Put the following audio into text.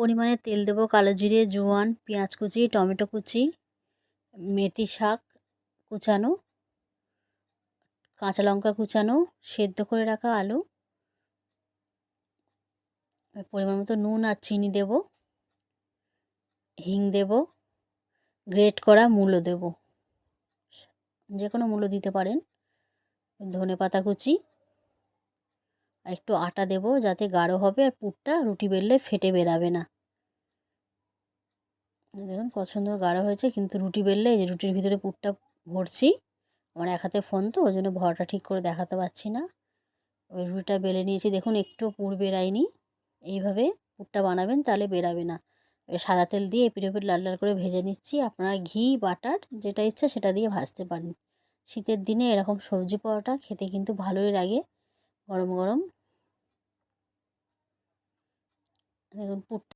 পরিমাণে তেল দেবো, কালো জিরে, জোয়ান, পেঁয়াজ কুচি, টমেটো কুচি, মেথি শাক কুচানো, কাঁচা লঙ্কা কুচানো, সেদ্ধ করে রাখা আলু, পরিমাণ মতো নুন আর চিনি দেব, হিং দেব, গ্রেট করা মূলো দেব, যে কোনো মূলো দিতে পারেন, ধনে পাতা কুচি, আর একটু আটা দেব যাতে গাঢ় হবে আর পুরটা রুটি বেললে ফেটে বেরাবে না। দেখুন কত সুন্দর গাঢ় হয়েছে, কিন্তু রুটি বেললে এই যে রুটির ভিতরে পুরটা ভরছি, আমার এক হাতে ফোন তো ওই জন্য ভরটা ঠিক করে দেখাতে পারছি না। ওই রুটিটা বেলে নিয়েছি, দেখুন একটু পুর বেরায়নি। এইভাবে পুরটা বানাবেন, তাহলে বেরাবে না। সাদা তেল দিয়ে এপিঠ ওপিঠ লাল লাল করে ভেজে নিচ্ছি। আপনারা ঘি বাটার যেটা ইচ্ছা সেটা দিয়ে ভাজতে পারেন। শীতের দিনে এরকম সবজি পরোটা খেতে কিন্তু ভালোই লাগে, গরম গরম। দেখুন পুরটা